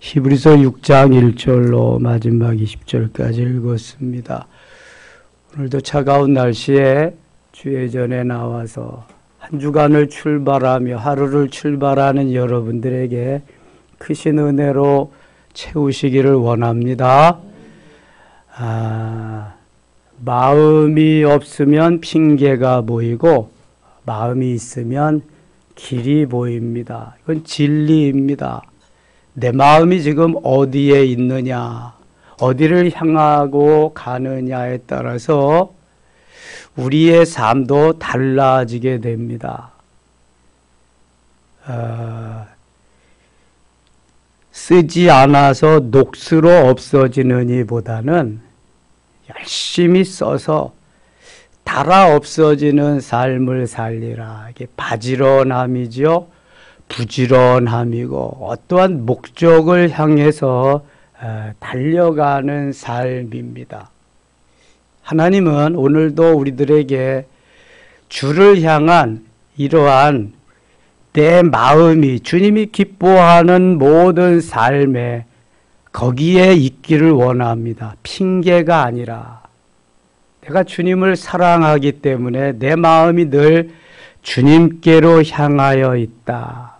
히브리서 6장 1절로 마지막 20절까지 읽었습니다. 오늘도 차가운 날씨에 주의 전에 나와서 한 주간을 출발하며 하루를 출발하는 여러분들에게 크신 은혜로 채우시기를 원합니다. 마음이 없으면 핑계가 보이고 마음이 있으면 길이 보입니다. 이건 진리입니다. 내 마음이 지금 어디에 있느냐, 어디를 향하고 가느냐에 따라서 우리의 삶도 달라지게 됩니다. 쓰지 않아서 녹수로 없어지는 이보다는 열심히 써서 달아 없어지는 삶을 살리라. 이게 바지런함이죠. 부지런함이고 어떠한 목적을 향해서 달려가는 삶입니다. 하나님은 오늘도 우리들에게 주를 향한 이러한 내 마음이 주님이 기뻐하는 모든 삶에 거기에 있기를 원합니다. 핑계가 아니라 내가 주님을 사랑하기 때문에 내 마음이 늘 주님께로 향하여 있다.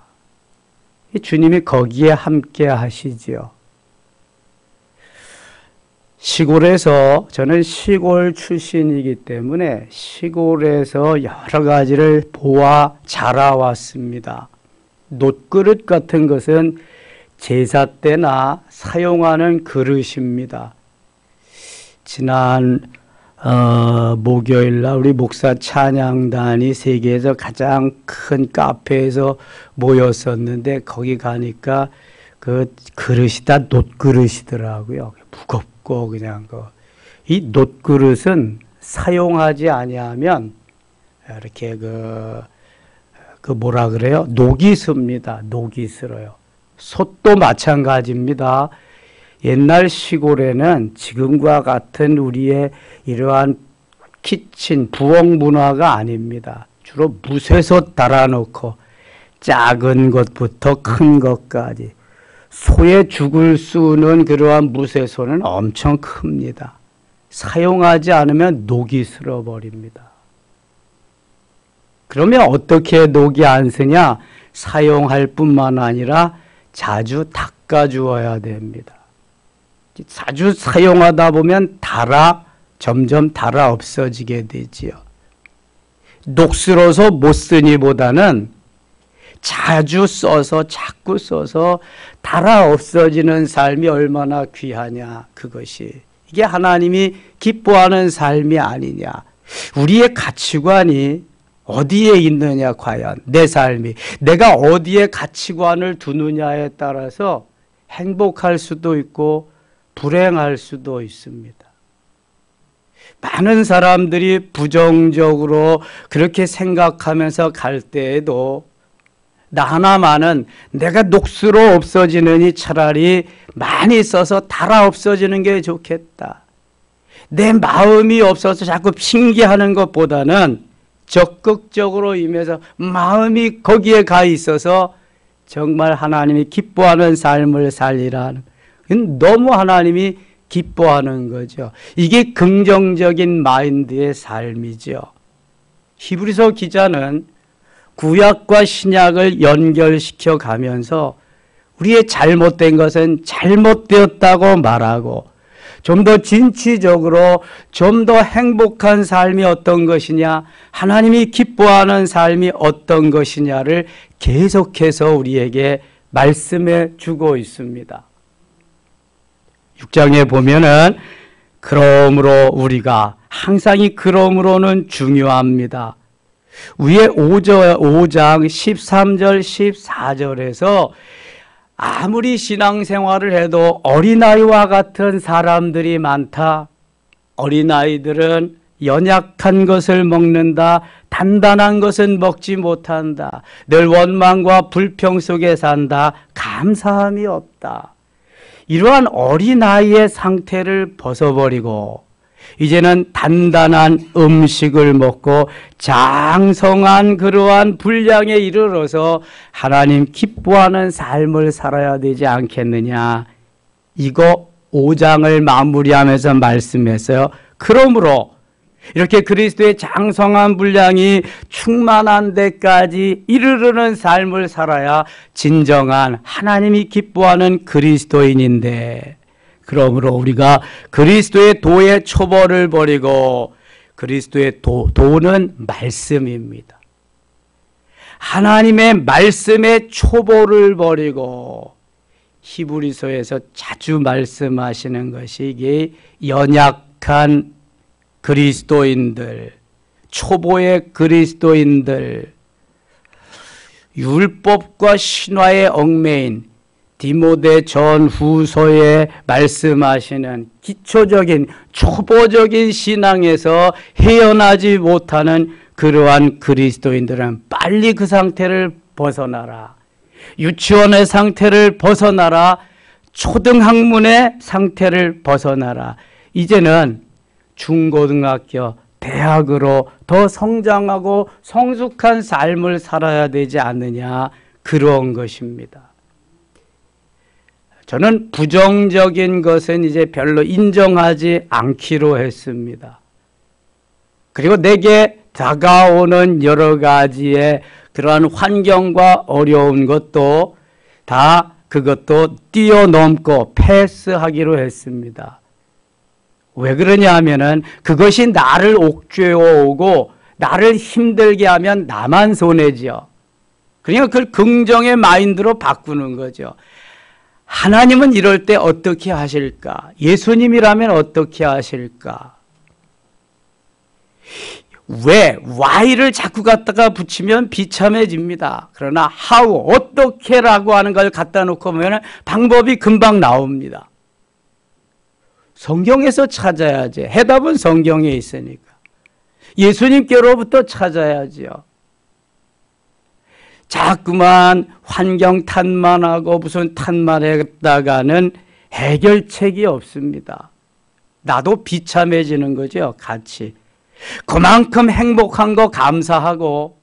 주님이 거기에 함께 하시지요. 시골에서, 저는 시골 출신이기 때문에 시골에서 여러 가지를 보아 자라왔습니다. 놋그릇 같은 것은 제사 때나 사용하는 그릇입니다. 지난 목요일날 우리 목사 찬양단이 세계에서 가장 큰 카페에서 모였었는데 거기 가니까 그 그릇이 다 놋그릇이더라고요. 무겁고 그냥 이 놋그릇은 사용하지 아니하면 이렇게 뭐라 그래요? 녹이 습니다. 녹이 슬어요. 솥도 마찬가지입니다. 옛날 시골에는 지금과 같은 우리의 이러한 키친, 부엌 문화가 아닙니다. 주로 무쇠솥 달아놓고 작은 것부터 큰 것까지 소의 죽을 쑤는 그러한 무쇠솥은 엄청 큽니다. 사용하지 않으면 녹이 슬어버립니다. 그러면 어떻게 녹이 안 쓰냐? 사용할 뿐만 아니라 자주 닦아주어야 됩니다. 자주 사용하다 보면 점점 달아 없어지게 되지요. 녹슬어서 못 쓰니보다는 자주 자꾸 써서 달아 없어지는 삶이 얼마나 귀하냐, 그것이. 이게 하나님이 기뻐하는 삶이 아니냐. 우리의 가치관이 어디에 있느냐, 과연 내 삶이. 내가 어디에 가치관을 두느냐에 따라서 행복할 수도 있고 불행할 수도 있습니다. 많은 사람들이 부정적으로 그렇게 생각하면서 갈 때에도 나 하나만은 내가 녹수로 없어지느니 차라리 많이 써서 달아 없어지는 게 좋겠다. 내 마음이 없어서 자꾸 핑계하는 것보다는 적극적으로 임해서 마음이 거기에 가 있어서 정말 하나님이 기뻐하는 삶을 살리라는, 너무 하나님이 기뻐하는 거죠. 이게 긍정적인 마인드의 삶이죠. 히브리서 기자는 구약과 신약을 연결시켜 가면서 우리의 잘못된 것은 잘못되었다고 말하고 좀 더 진취적으로 좀 더 행복한 삶이 어떤 것이냐, 하나님이 기뻐하는 삶이 어떤 것이냐를 계속해서 우리에게 말씀해 주고 있습니다. 6장에 보면은 그러므로 우리가, 항상 이 그러므로는 중요합니다. 위에 5장 13절 14절에서 아무리 신앙생활을 해도 어린아이와 같은 사람들이 많다. 어린아이들은 연약한 것을 먹는다. 단단한 것은 먹지 못한다. 늘 원망과 불평 속에 산다. 감사함이 없다. 이러한 어린아이의 상태를 벗어버리고 이제는 단단한 음식을 먹고 장성한 그러한 분량에 이르러서 하나님 기뻐하는 삶을 살아야 되지 않겠느냐. 이거 5장을 마무리하면서 말씀했어요. 그러므로 이렇게 그리스도의 장성한 분량이 충만한 데까지 이르르는 삶을 살아야 진정한 하나님이 기뻐하는 그리스도인인데, 그러므로 우리가 그리스도의 도의 초보를 버리고, 그리스도의 도는 말씀입니다. 하나님의 말씀의 초보를 버리고, 히브리서에서 자주 말씀하시는 것이 이게 연약한 그리스도인들, 초보의 그리스도인들, 율법과 신화의 얽매인 디모데 전후서에 말씀하시는 기초적인 초보적인 신앙에서 헤어나지 못하는 그러한 그리스도인들은 빨리 그 상태를 벗어나라. 유치원의 상태를 벗어나라. 초등학문의 상태를 벗어나라. 이제는 중고등학교, 대학으로 더 성장하고 성숙한 삶을 살아야 되지 않느냐, 그런 것입니다. 저는 부정적인 것은 이제 별로 인정하지 않기로 했습니다. 그리고 내게 다가오는 여러 가지의 그러한 환경과 어려운 것도 다 그것도 뛰어넘고 패스하기로 했습니다. 왜 그러냐 하면은 그것이 나를 옥죄어오고 나를 힘들게 하면 나만 손해지요. 그러니까 그걸 긍정의 마인드로 바꾸는 거죠. 하나님은 이럴 때 어떻게 하실까? 예수님이라면 어떻게 하실까? 왜? why를 자꾸 갖다가 붙이면 비참해집니다. 그러나 how, 어떻게라고 하는 걸 갖다 놓고 보면 방법이 금방 나옵니다. 성경에서 찾아야지. 해답은 성경에 있으니까. 예수님께로부터 찾아야지요. 자꾸만 환경 탓만하고 무슨 탓만했다가는 해결책이 없습니다. 나도 비참해지는 거죠, 같이. 그만큼 행복한 거 감사하고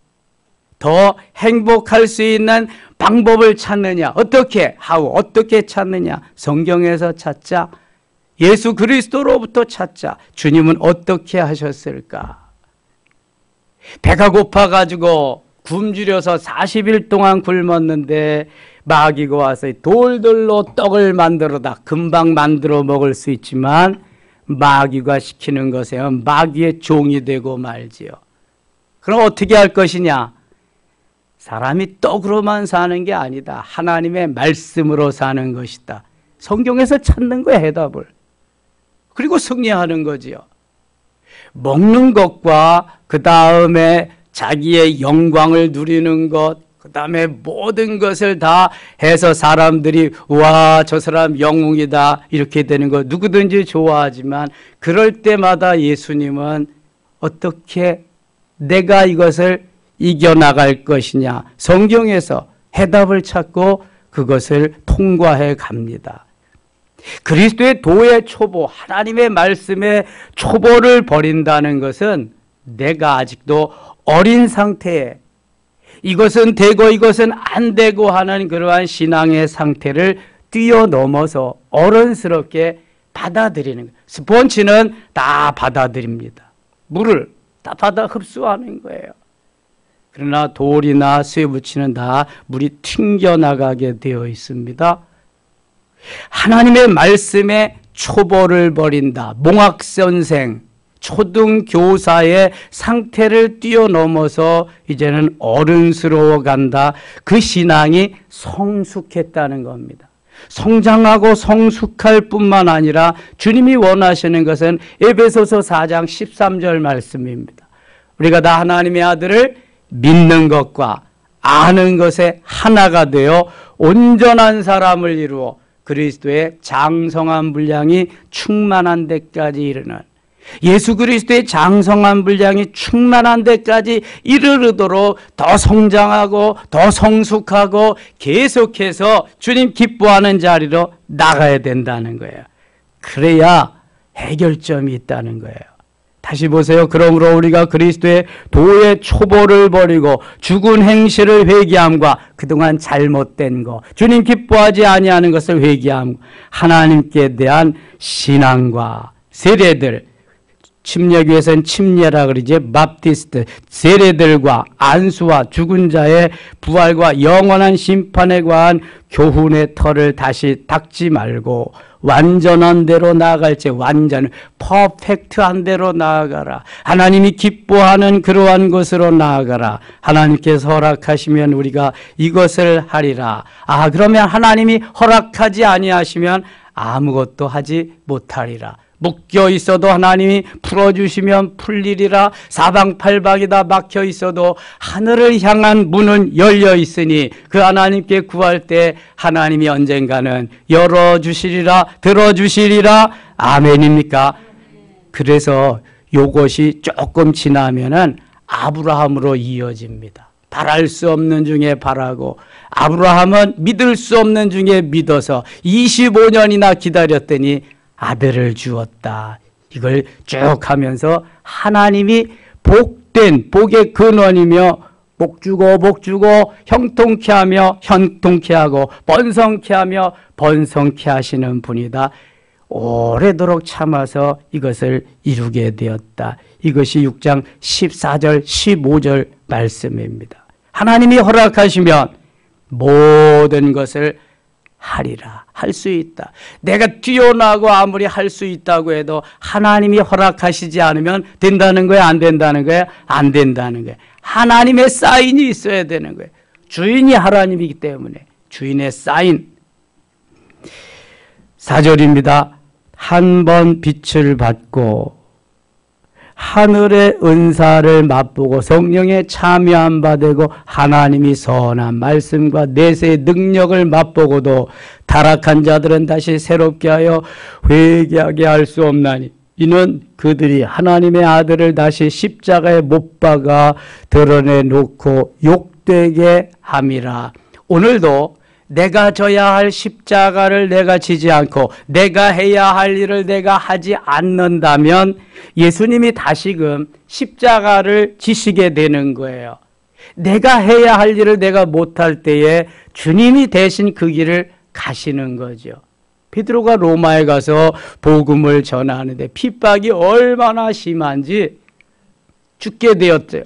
더 행복할 수 있는 방법을 찾느냐. 어떻게? how, 어떻게 찾느냐. 성경에서 찾자. 예수 그리스도로부터 찾자. 주님은 어떻게 하셨을까? 배가 고파가지고 굶주려서 40일 동안 굶었는데 마귀가 와서 돌들로 떡을 만들어다 금방 만들어 먹을 수 있지만 마귀가 시키는 것에 마귀의 종이 되고 말지요. 그럼 어떻게 할 것이냐? 사람이 떡으로만 사는 게 아니다. 하나님의 말씀으로 사는 것이다. 성경에서 찾는 거야, 해답을. 그리고 승리하는 거지요. 먹는 것과 그 다음에 자기의 영광을 누리는 것, 그 다음에 모든 것을 다 해서 사람들이 와, 저 사람 영웅이다 이렇게 되는 거 누구든지 좋아하지만 그럴 때마다 예수님은 어떻게 내가 이것을 이겨나갈 것이냐, 성경에서 해답을 찾고 그것을 통과해 갑니다. 그리스도의 도의 초보, 하나님의 말씀의 초보를 버린다는 것은 내가 아직도 어린 상태에 이것은 되고 이것은 안 되고 하는 그러한 신앙의 상태를 뛰어넘어서 어른스럽게 받아들이는 거예요. 스폰지는 다 받아들입니다. 물을 다 받아 흡수하는 거예요. 그러나 돌이나 쇠붙이는 다 물이 튕겨나가게 되어 있습니다. 하나님의 말씀에 초보를 버린다. 몽학선생, 초등교사의 상태를 뛰어넘어서 이제는 어른스러워 간다. 그 신앙이 성숙했다는 겁니다. 성장하고 성숙할 뿐만 아니라 주님이 원하시는 것은 에베소서 4장 13절 말씀입니다. 우리가 다 하나님의 아들을 믿는 것과 아는 것에 하나가 되어 온전한 사람을 이루어 그리스도의 장성한 분량이 충만한 데까지 이르는, 예수 그리스도의 장성한 분량이 충만한 데까지 이르도록 더 성장하고 더 성숙하고 계속해서 주님 기뻐하는 자리로 나가야 된다는 거예요. 그래야 해결점이 있다는 거예요. 다시 보세요. 그러므로 우리가 그리스도의 도의 초보를 버리고 죽은 행실을 회개함과 그동안 잘못된 거, 주님 기뻐하지 아니하는 것을 회개함, 하나님께 대한 신앙과 세례들, 침례교에서는 침례라 그러지, 밥티스트, 세례들과 안수와 죽은 자의 부활과 영원한 심판에 관한 교훈의 털을 다시 닦지 말고 완전한 대로 나아갈지, 완전 퍼펙트한 대로 나아가라. 하나님이 기뻐하는 그러한 것으로 나아가라. 하나님께서 허락하시면 우리가 이것을 하리라. 그러면 하나님이 허락하지 아니하시면 아무것도 하지 못하리라. 묶여 있어도 하나님이 풀어주시면 풀리리라. 사방팔방이다 막혀 있어도 하늘을 향한 문은 열려 있으니 그 하나님께 구할 때 하나님이 언젠가는 열어주시리라, 들어주시리라. 아멘입니까? 그래서 이것이 조금 지나면은 아브라함으로 이어집니다. 바랄 수 없는 중에 바라고, 아브라함은 믿을 수 없는 중에 믿어서 25년이나 기다렸더니 아들을 주었다. 이걸 쭉 하면서 하나님이 복된 복의 근원이며 복 주고 형통케 하며 형통케 하고 번성케 하며 번성케 하시는 분이다. 오래도록 참아서 이것을 이루게 되었다. 이것이 6장 14절 15절 말씀입니다. 하나님이 허락하시면 모든 것을 하리라. 할 수 있다. 내가 뛰어나고 아무리 할 수 있다고 해도 하나님이 허락하시지 않으면 된다는 거야? 안 된다는 거야? 안 된다는 거야. 하나님의 사인이 있어야 되는 거예요. 주인이 하나님이기 때문에 주인의 사인. 4절입니다. 한 번 빛을 받고 하늘의 은사를 맛보고 성령에 참여한 바 되고 하나님이 선한 말씀과 내세의 능력을 맛보고도 타락한 자들은 다시 새롭게 하여 회개하게 할 수 없나니 이는 그들이 하나님의 아들을 다시 십자가에 못 박아 드러내놓고 욕되게 함이라. 오늘도 내가 져야 할 십자가를 내가 지지 않고 내가 해야 할 일을 내가 하지 않는다면 예수님이 다시금 십자가를 지시게 되는 거예요. 내가 해야 할 일을 내가 못할 때에 주님이 대신 그 길을 가시는 거죠. 베드로가 로마에 가서 복음을 전하는데 핍박이 얼마나 심한지 죽게 되었대요.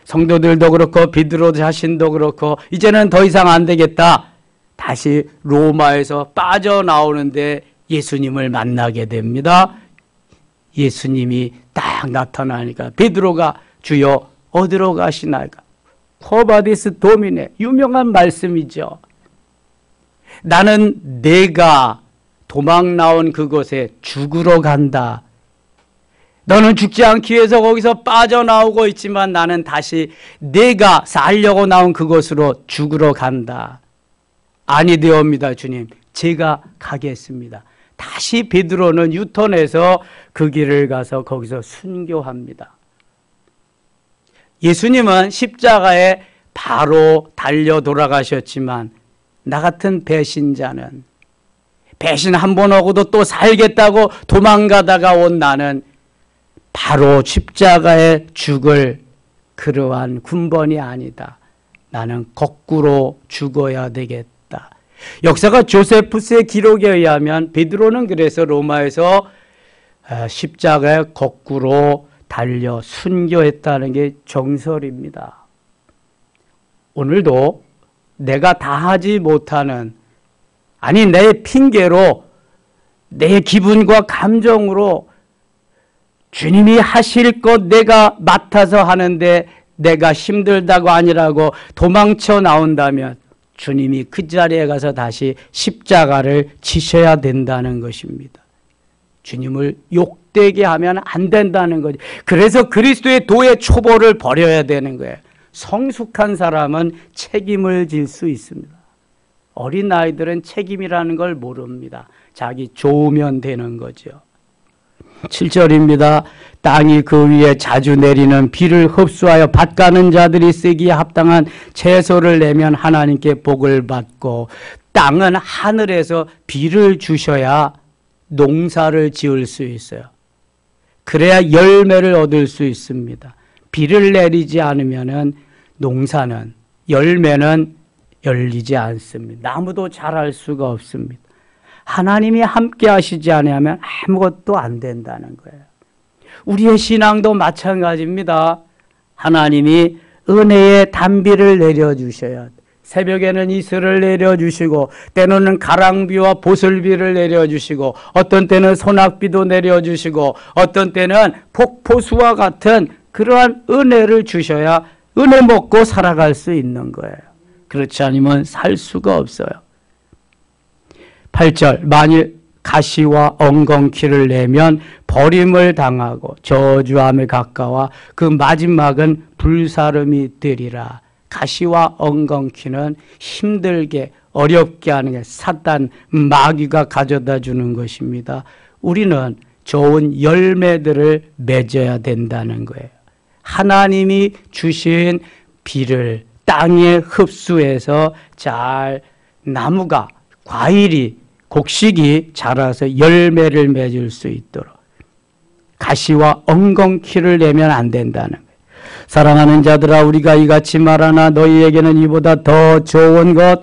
성도들도 그렇고 베드로 자신도 그렇고 이제는 더 이상 안 되겠다. 다시 로마에서 빠져나오는데 예수님을 만나게 됩니다. 예수님이 딱 나타나니까 베드로가 주여 어디로 가시나이까? 코바디스 도미네, 유명한 말씀이죠. 나는 내가 도망 나온 그곳에 죽으러 간다. 너는 죽지 않기 위해서 거기서 빠져나오고 있지만 나는 다시 내가 살려고 나온 그곳으로 죽으러 간다. 아니 되옵니다. 주님, 제가 가겠습니다. 다시 베드로는 유턴해서 그 길을 가서 거기서 순교합니다. 예수님은 십자가에 바로 달려 돌아가셨지만 나 같은 배신자는 배신 한 번 하고도 또 살겠다고 도망가다가 온 나는 바로 십자가에 죽을 그러한 군번이 아니다. 나는 거꾸로 죽어야 되겠다. 역사가 조세푸스의 기록에 의하면 베드로는 그래서 로마에서 십자가에 거꾸로 달려 순교했다는 게 정설입니다. 오늘도 내가 다 하지 못하는, 아니 내 핑계로 내 기분과 감정으로 주님이 하실 것 내가 맡아서 하는데 내가 힘들다고 아니라고 도망쳐 나온다면 주님이 그 자리에 가서 다시 십자가를 지셔야 된다는 것입니다. 주님을 욕되게 하면 안 된다는 거죠. 그래서 그리스도의 도의 초보를 버려야 되는 거예요. 성숙한 사람은 책임을 질 수 있습니다. 어린 아이들은 책임이라는 걸 모릅니다. 자기 좋으면 되는 거죠. 7절입니다. 땅이 그 위에 자주 내리는 비를 흡수하여 밭 가는 자들이 쓰기에 합당한 채소를 내면 하나님께 복을 받고, 땅은 하늘에서 비를 주셔야 농사를 지을 수 있어요. 그래야 열매를 얻을 수 있습니다. 비를 내리지 않으면은 농사는, 열매는 열리지 않습니다. 나무도 자랄 수가 없습니다. 하나님이 함께 하시지 않으면 아무것도 안 된다는 거예요. 우리의 신앙도 마찬가지입니다. 하나님이 은혜의 단비를 내려주셔야 돼. 새벽에는 이슬을 내려주시고 때로는 가랑비와 보슬비를 내려주시고 어떤 때는 소낙비도 내려주시고 어떤 때는 폭포수와 같은 그러한 은혜를 주셔야 은혜 먹고 살아갈 수 있는 거예요. 그렇지 않으면 살 수가 없어요. 8절 만일 가시와 엉겅퀴를 내면 버림을 당하고 저주함에 가까워 그 마지막은 불사름이 되리라. 가시와 엉겅퀴는 힘들게 어렵게 하는 게 사단 마귀가 가져다 주는 것입니다. 우리는 좋은 열매들을 맺어야 된다는 거예요. 하나님이 주신 비를 땅에 흡수해서 잘 나무가 과일이 곡식이 자라서 열매를 맺을 수 있도록 가시와 엉겅퀴를 내면 안 된다는 거예요. 사랑하는 자들아 우리가 이같이 말하나 너희에게는 이보다 더 좋은 것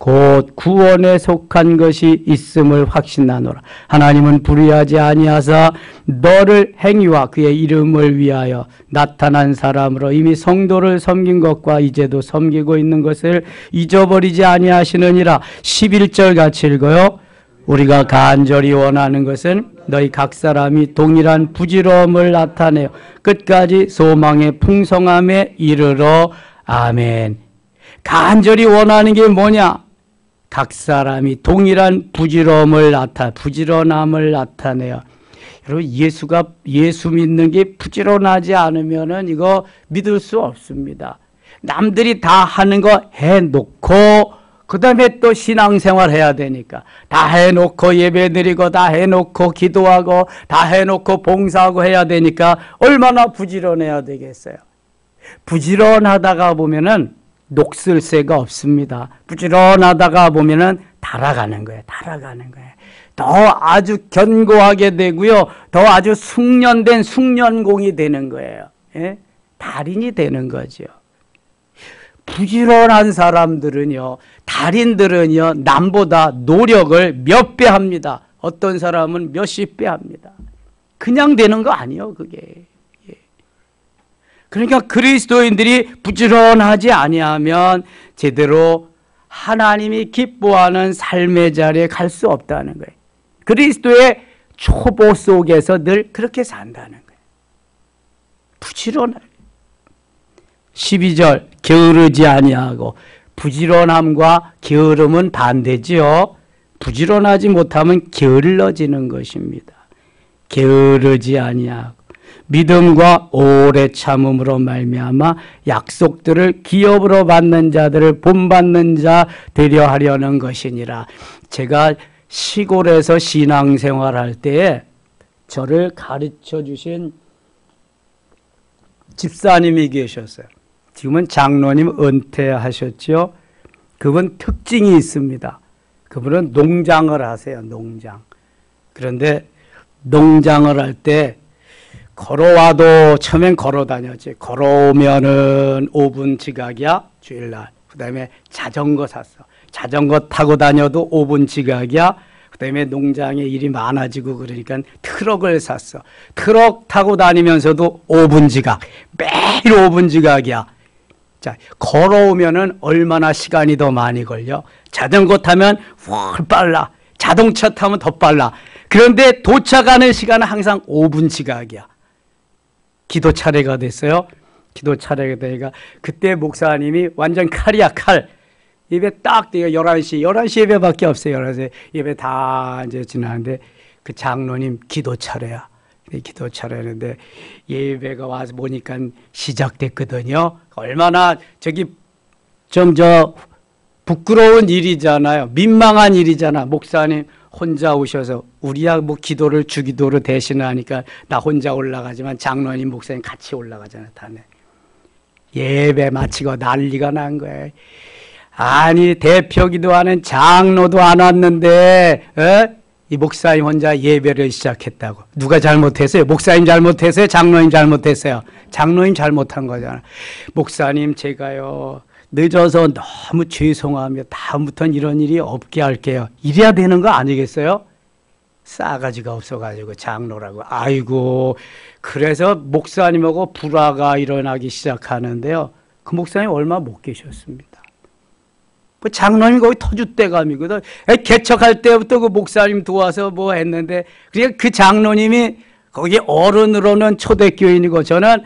곧 구원에 속한 것이 있음을 확신하노라. 하나님은 불의하지 아니하사 너를 행위와 그의 이름을 위하여 나타난 사람으로 이미 성도를 섬긴 것과 이제도 섬기고 있는 것을 잊어버리지 아니하시느니라. 11절 같이 읽어요. 우리가 간절히 원하는 것은 너희 각 사람이 동일한 부지런함을 나타내어 끝까지 소망의 풍성함에 이르러 아멘. 간절히 원하는 게 뭐냐? 각 사람이 동일한 부지런함을 나타내요. 여러분 예수 믿는 게 부지런하지 않으면은 이거 믿을 수 없습니다. 남들이 다 하는 거 해놓고 그 다음에 또 신앙생활 해야 되니까 다 해놓고 예배 드리고 다 해놓고 기도하고 다 해놓고 봉사하고 해야 되니까 얼마나 부지런해야 되겠어요. 부지런하다가 보면은 녹슬 새가 없습니다. 부지런하다가 보면은 달아가는 거예요. 더 아주 견고하게 되고요. 더 아주 숙련된 숙련공이 되는 거예요. 예? 달인이 되는 거죠. 부지런한 사람들은요, 달인들은요, 남보다 노력을 몇 배 합니다. 어떤 사람은 몇십 배 합니다. 그냥 되는 거 아니에요, 그게. 그러니까 그리스도인들이 부지런하지 아니하면 제대로 하나님이 기뻐하는 삶의 자리에 갈 수 없다는 거예요. 그리스도의 초보 속에서 늘 그렇게 산다는 거예요. 부지런해. 12절 게으르지 아니하고 부지런함과 게으름은 반대지요. 부지런하지 못하면 게을러지는 것입니다. 게으르지 아니하고 믿음과 오래 참음으로 말미암아 약속들을 기업으로 받는 자들을 본받는 자 되려 하려는 것이니라. 제가 시골에서 신앙생활할 때에 저를 가르쳐 주신 집사님이 계셨어요. 지금은 장로님 은퇴하셨죠. 그분 특징이 있습니다. 그분은 농장을 하세요. 농장. 그런데 농장을 할 때 걸어와도 처음엔 걸어 다녔지. 걸어오면은 5분 지각이야. 주일날. 그 다음에 자전거 샀어. 자전거 타고 다녀도 5분 지각이야. 그 다음에 농장에 일이 많아지고 그러니까 트럭을 샀어. 트럭 타고 다니면서도 5분 지각. 매일 5분 지각이야. 자, 걸어오면은 얼마나 시간이 더 많이 걸려? 자전거 타면 훨 빨라. 자동차 타면 더 빨라. 그런데 도착하는 시간은 항상 5분 지각이야. 기도 차례가 됐어요. 기도 차례가 되니까 그때 목사님이 완전 칼이야, 칼. 예배 딱 돼요. 11시 예배밖에 없어요. 11시 예배 다 이제 지나는데 그 장로님 기도 차례야. 기도 차례는데 예배가 와서 보니까 시작됐거든요. 얼마나 부끄러운 일이잖아요. 민망한 일이잖아. 목사님 혼자 오셔서 우리야 뭐 기도를 주기도로 대신하니까 나 혼자 올라가지만 장로님 목사님 같이 올라가잖아요. 다네. 예배 마치고 난리가 난 거예요. 아니 대표 기도하는 장로도 안 왔는데 이 목사님 혼자 예배를 시작했다고. 누가 잘못했어요? 목사님 잘못했어요? 장로님 잘못했어요? 장로님 잘못한 거잖아요. 목사님 제가요 늦어서 너무 죄송하며 다음부터는 이런 일이 없게 할게요. 이래야 되는 거 아니겠어요? 싸가지가 없어가지고 장로라고. 아이고, 그래서 목사님하고 불화가 일어나기 시작하는데요. 그 목사님 얼마 못 계셨습니다. 뭐 장로님 거기 터줏대감이거든. 개척할 때부터 그 목사님 도와서 뭐 했는데, 그러니까 그 장로님이 거기 어른으로는 초대교인이고 저는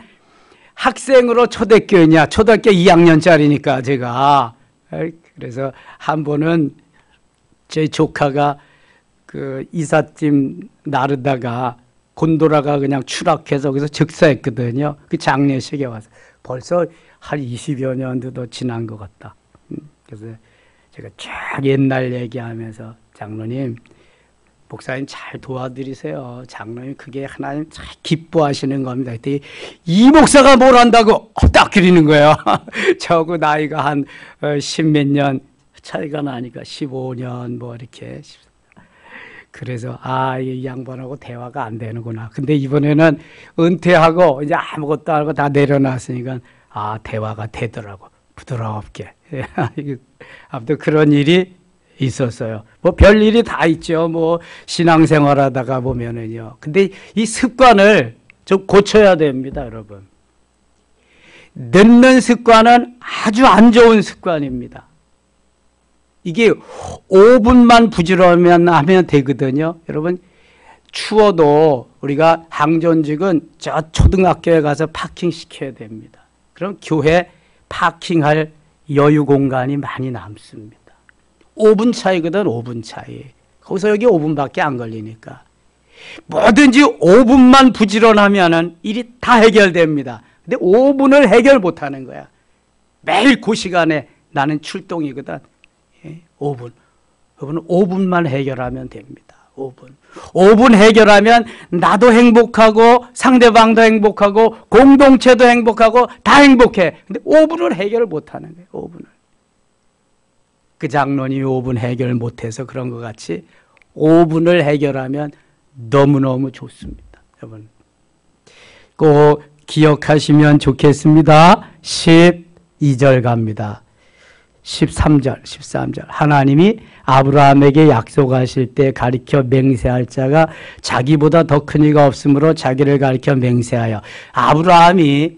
학생으로 초대교인이야. 초등학교 2학년짜리니까 제가. 그래서 한 번은 제 조카가 그 이삿짐 나르다가 곤도라가 그냥 추락해서 거기서 즉사했거든요. 그 장례식에 와서. 벌써 한 20여 년도 더 지난 것 같다. 그래서 제가 쫙 옛날 얘기하면서 장로님, 목사님 잘 도와드리세요. 장로님 그게 하나님 잘 기뻐하시는 겁니다. 그때 이 목사가 뭘 한다고 딱 그리는 거예요. 저하고 나이가 한 10몇 년 차이가 나니까 15년 뭐 이렇게. 그래서 이 양반하고 대화가 안 되는구나. 근데 이번에는 은퇴하고 이제 아무것도 안 하고 다 내려놨으니까 대화가 되더라고. 부드럽게. 아무튼 그런 일이 있었어요. 뭐 별일이 다 있죠. 뭐 신앙생활 하다가 보면은요. 근데 이 습관을 좀 고쳐야 됩니다, 여러분. 늦는 습관은 아주 안 좋은 습관입니다. 이게 5분만 부지런하면 하면 되거든요. 여러분, 추워도 우리가 항존직은 저 초등학교에 가서 파킹 시켜야 됩니다. 그럼 교회 파킹할 여유 공간이 많이 남습니다. 5분 차이거든, 5분 차이. 거기서 여기 5분밖에 안 걸리니까. 뭐든지 5분만 부지런하면은 일이 다 해결됩니다. 근데 5분을 해결 못 하는 거야. 매일 그 시간에 나는 출동이거든. 5분. 여러분, 5분만 해결하면 됩니다. 5분. 5분 해결하면 나도 행복하고 상대방도 행복하고 공동체도 행복하고 다 행복해. 근데 5분을 해결을 못 하는 거예요. 5분을. 그 장로님이 5분 해결 못해서 그런 것 같이 5분을 해결하면 너무너무 좋습니다. 여러분, 꼭 기억하시면 좋겠습니다. 12절 갑니다. 13절. 하나님이 아브라함에게 약속하실 때 가리켜 맹세할 자가 자기보다 더 큰 이가 없으므로 자기를 가리켜 맹세하여. 아브라함이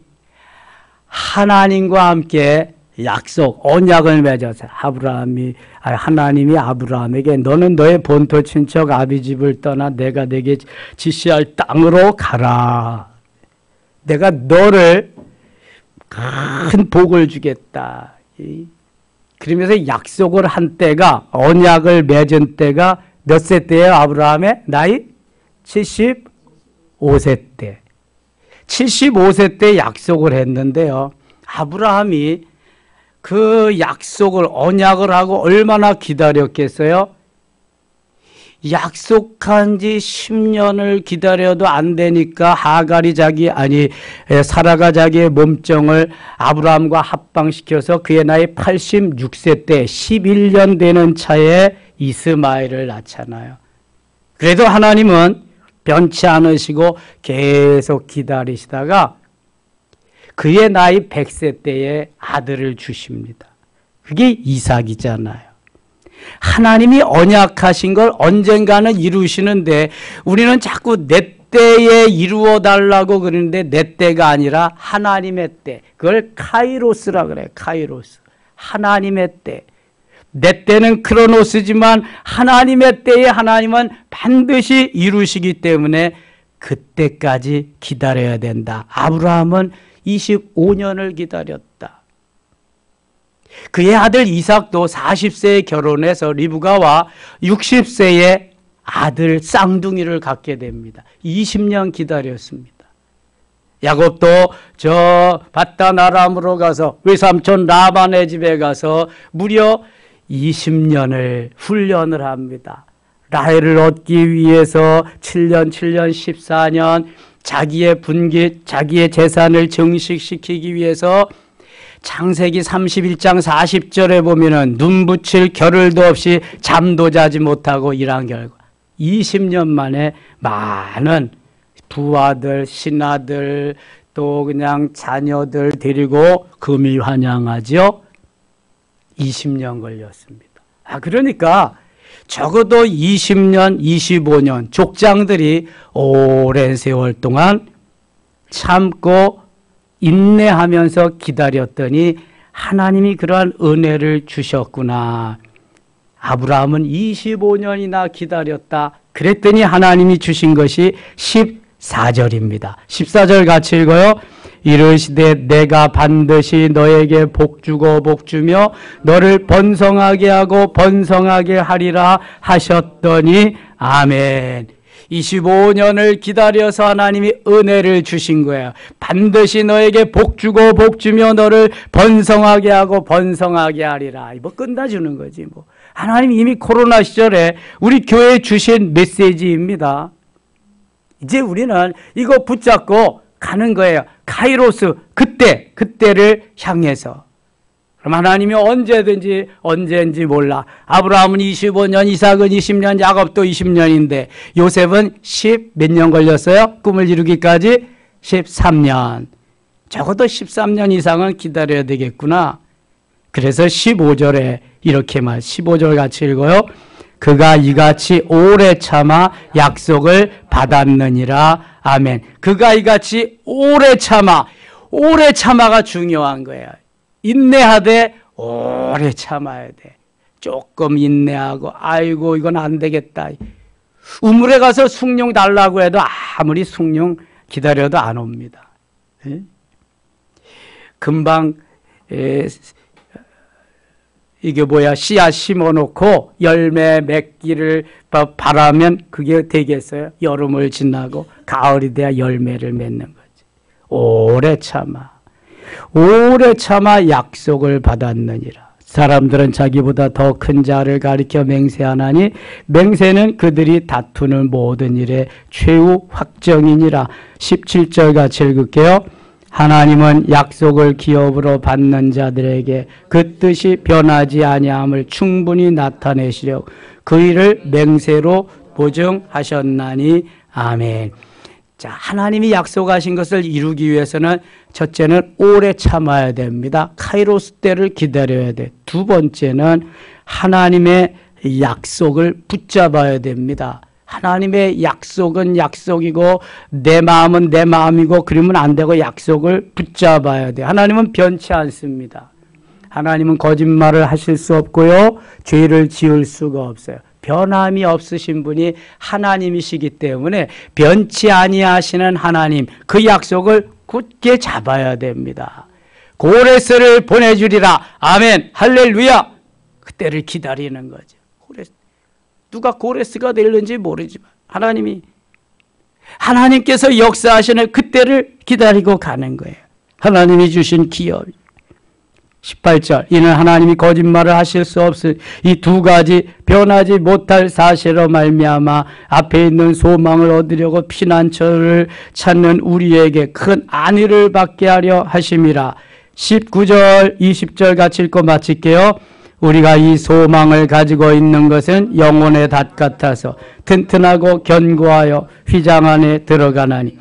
하나님과 함께 약속, 언약을 맺었어요. 하나님이 아브라함에게 너는 너의 본토 친척 아비집을 떠나 내가 내게 지시할 땅으로 가라. 내가 너를 큰 복을 주겠다. 그러면서 약속을 한 때가, 언약을 맺은 때가 몇 세 때예요? 아브라함의 나이? 75세 때. 75세 때 약속을 했는데요. 아브라함이 그 약속을, 언약을 하고 얼마나 기다렸겠어요? 약속한 지 10년을 기다려도 안 되니까 사라가 자기의 몸종을 아브라함과 합방시켜서 그의 나이 86세 때 11년 되는 차에 이스마엘을 낳잖아요. 그래도 하나님은 변치 않으시고 계속 기다리시다가 그의 나이 100세 때에 아들을 주십니다. 그게 이삭이잖아요. 하나님이 언약하신 걸 언젠가는 이루시는데 우리는 자꾸 내 때에 이루어 달라고 그러는데 내 때가 아니라 하나님의 때. 그걸 카이로스라 그래요. 카이로스. 하나님의 때. 내 때는 크로노스지만 하나님의 때에 하나님은 반드시 이루시기 때문에 그때까지 기다려야 된다. 아브라함은 25년을 기다렸다. 그의 아들 이삭도 40세에 결혼해서 리브가와 60세에 아들 쌍둥이를 갖게 됩니다. 20년 기다렸습니다. 야곱도 저 바단 아람으로 가서 외삼촌 라반의 집에 가서 무려 20년을 훈련을 합니다. 라헬을 얻기 위해서 7년, 14년 자기의 재산을 증식시키기 위해서 창세기 31장 40절에 보면은 눈 붙일 겨를도 없이 잠도 자지 못하고 일한 결과 20년 만에 많은 부하들, 신하들, 또 그냥 자녀들 데리고 금이 환영하죠. 20년 걸렸습니다. 그러니까 적어도 20년, 25년 족장들이 오랜 세월 동안 참고 인내하면서 기다렸더니 하나님이 그러한 은혜를 주셨구나. 아브라함은 25년이나 기다렸다. 그랬더니 하나님이 주신 것이 14절입니다. 14절 같이 읽어요. 이르시되 내가 반드시 너에게 복주고 복주며 너를 번성하게 하고 번성하게 하리라 하셨더니 아멘. 25년을 기다려서 하나님이 은혜를 주신 거예요. 반드시 너에게 복주고 복주며 너를 번성하게 하고 번성하게 하리라. 뭐 끝나주는 거지 뭐. 하나님 이미 코로나 시절에 우리 교회에 주신 메시지입니다. 이제 우리는 이거 붙잡고 가는 거예요. 카이로스 그때를 향해서. 그럼 하나님이 언제인지 몰라. 아브라함은 25년, 이삭은 20년, 야곱도 20년인데 요셉은 몇 년 걸렸어요? 꿈을 이루기까지 13년. 적어도 13년 이상은 기다려야 되겠구나. 그래서 15절에 이렇게 15절 같이 읽어요. 그가 이같이 오래 참아 약속을 받았느니라. 아멘. 그가 이같이 오래 참아가 중요한 거예요. 인내하되 오래 참아야 돼. 조금 인내하고 아이고 이건 안 되겠다. 우물에 가서 숭늉 달라고 해도 아무리 숭늉 기다려도 안 옵니다. 금방 이게 씨앗 심어놓고 열매 맺기를 바라면 그게 되겠어요? 여름을 지나고 가을이 돼야 열매를 맺는 거지. 오래 참아 약속을 받았느니라. 사람들은 자기보다 더 큰 자를 가리켜 맹세하나니 맹세는 그들이 다투는 모든 일의 최후 확정이니라. 17절 같이 읽을게요. 하나님은 약속을 기업으로 받는 자들에게 그 뜻이 변하지 아니함을 충분히 나타내시려 그 일을 맹세로 보증하셨나니 아멘. 자, 하나님이 약속하신 것을 이루기 위해서는 첫째는 오래 참아야 됩니다. 카이로스 때를 기다려야 돼. 두 번째는 하나님의 약속을 붙잡아야 됩니다. 하나님의 약속은 약속이고 내 마음은 내 마음이고 그러면 안 되고 약속을 붙잡아야 돼. 하나님은 변치 않습니다. 하나님은 거짓말을 하실 수 없고요. 죄를 지을 수가 없어요. 변함이 없으신 분이 하나님이시기 때문에 변치 아니하시는 하나님, 그 약속을 굳게 잡아야 됩니다. 고레스를 보내주리라. 아멘. 할렐루야. 그때를 기다리는 거죠. 누가 고레스가 될는지 모르지만 하나님께서 역사하시는 그때를 기다리고 가는 거예요. 하나님이 주신 기업. 18절 이는 하나님이 거짓말을 하실 수 없을 이 두 가지 변하지 못할 사실로 말미암아 앞에 있는 소망을 얻으려고 피난처를 찾는 우리에게 큰 안위를 받게 하려 하심이라. 19절 20절 같이 읽고 마칠게요. 우리가 이 소망을 가지고 있는 것은 영혼의 닷 같아서 튼튼하고 견고하여 휘장 안에 들어가나니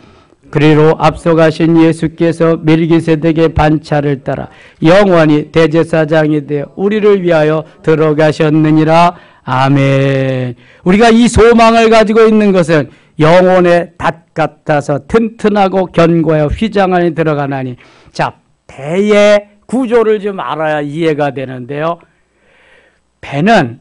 그리로 앞서가신 예수께서 멜기세덱의 반차를 따라 영원히 대제사장이 되어 우리를 위하여 들어가셨느니라. 아멘. 우리가 이 소망을 가지고 있는 것은 영혼의 닷 같아서 튼튼하고 견고하여 휘장 안에 들어가나니. 자, 배의 구조를 좀 알아야 이해가 되는데요. 배는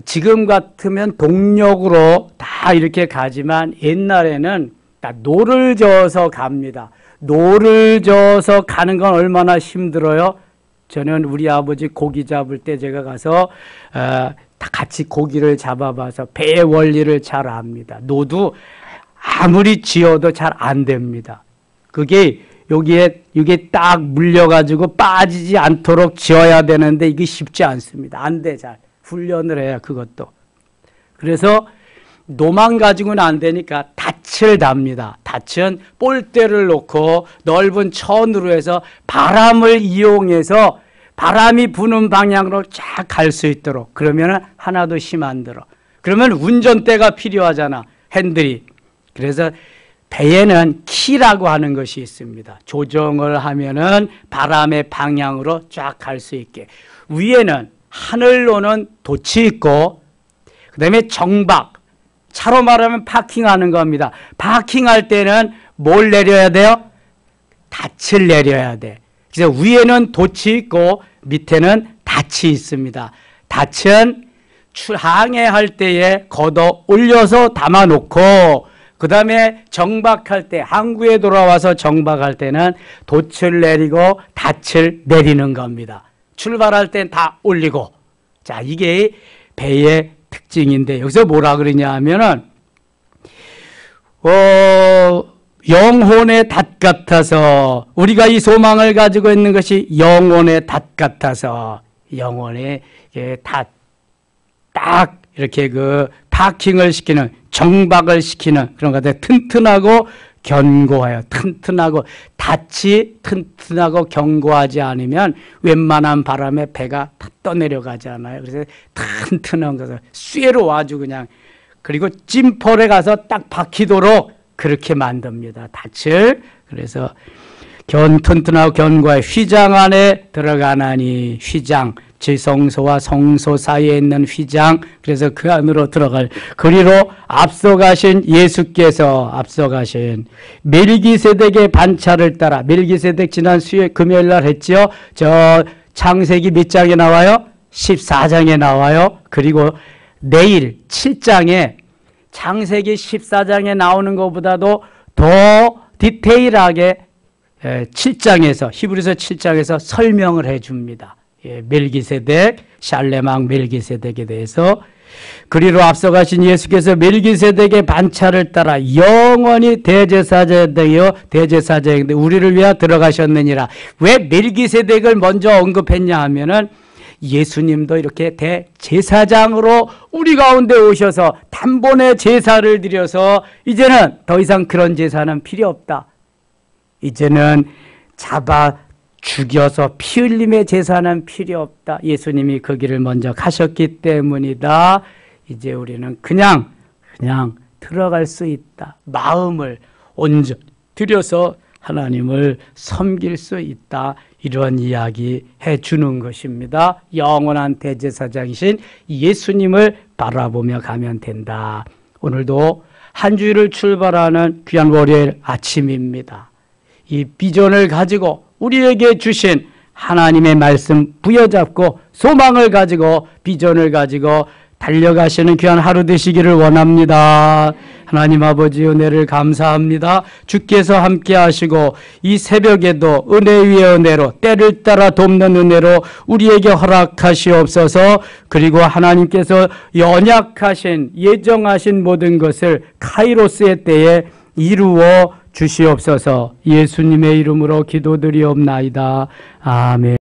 지금 같으면 동력으로 다 이렇게 가지만 옛날에는 노를 저어서 갑니다. 노를 저어서 가는 건 얼마나 힘들어요? 저는 우리 아버지 고기 잡을 때 제가 가서 다 같이 고기를 잡아봐서 배의 원리를 잘 압니다. 노도 아무리 지어도 잘 안 됩니다. 그게 이게 딱 물려가지고 빠지지 않도록 지어야 되는데 이게 쉽지 않습니다. 안 돼, 잘. 훈련을 해야 그것도. 그래서 노만 가지고는 안 되니까 닻을 답니다. 닻은 볼대를 놓고 넓은 천으로 해서 바람을 이용해서 바람이 부는 방향으로 쫙 갈 수 있도록. 그러면 하나도 힘 안 들어. 그러면 운전대가 필요하잖아. 핸들이. 그래서 배에는 키라고 하는 것이 있습니다. 조정을 하면은 바람의 방향으로 쫙 갈 수 있게. 위에는 하늘로는 돛이 있고 그 다음에 정박. 차로 말하면 파킹하는 겁니다. 파킹할 때는 뭘 내려야 돼요? 닻을 내려야 돼. 그래서 위에는 돛이 있고 밑에는 닻이 있습니다. 닻은 항해할 때에 걷어 올려서 담아놓고 그 다음에 정박할 때 항구에 돌아와서 정박할 때는 돛을 내리고 닻을 내리는 겁니다. 출발할 땐 다 올리고. 자, 이게 배의 특징인데 여기서 뭐라 그러냐 하면은 영혼의 닷 같아서 우리가 이 소망을 가지고 있는 것이 영혼의 닷 같아서 영혼의 닷 딱 이렇게 그 파킹을 시키는 정박을 시키는 그런 것들 튼튼하고 견고해요. 튼튼하고 닻이 튼튼하고 견고하지 않으면 웬만한 바람에 배가 다 떠내려가지 않아요. 그래서 튼튼한 것을 쇠로 아주 그냥 그리고 찜폴에 가서 딱 박히도록 그렇게 만듭니다. 닻을. 그래서 튼튼하고 견고해 휘장 안에 들어가나니 휘장 지성소와 성소 사이에 있는 휘장 그래서 그 안으로 들어갈 그리로 앞서가신 예수께서 앞서가신 멜기세덱의 반차를 따라 멜기세덱 지난 금요일 날 했죠. 저 창세기 몇 장에 나와요? 14장에 나와요. 그리고 내일 7장에 창세기 14장에 나오는 것보다도 더 디테일하게 7장에서 히브리서 7장에서 설명을 해줍니다. 멜기세덱, 샬레망 멜기세덱에 대해서 그리로 앞서가신 예수께서 멜기세덱의 반차를 따라 영원히 대제사장이요 대제사장인데 우리를 위하여 들어가셨느니라. 왜 멜기세덱을 먼저 언급했냐 하면은 예수님도 이렇게 대제사장으로 우리 가운데 오셔서 단번에 제사를 드려서 이제는 더 이상 그런 제사는 필요 없다. 이제는 잡아 죽여서 피 흘림의 제사는 필요 없다. 예수님이 그 길을 먼저 가셨기 때문이다. 이제 우리는 그냥 들어갈 수 있다. 마음을 온전히 들여서 하나님을 섬길 수 있다. 이런 이야기 해주는 것입니다. 영원한 대제사장이신 예수님을 바라보며 가면 된다. 오늘도 한 주일을 출발하는 귀한 월요일 아침입니다. 이 비전을 가지고 우리에게 주신 하나님의 말씀 부여잡고 소망을 가지고 비전을 가지고 달려가시는 귀한 하루 되시기를 원합니다. 하나님 아버지 은혜를 감사합니다. 주께서 함께 하시고 이 새벽에도 은혜 위에 은혜로 때를 따라 돕는 은혜로 우리에게 허락하시옵소서. 그리고 하나님께서 연약하신 예정하신 모든 것을 카이로스의 때에 이루어 주시옵소서. 예수님의 이름으로 기도드리옵나이다. 아멘.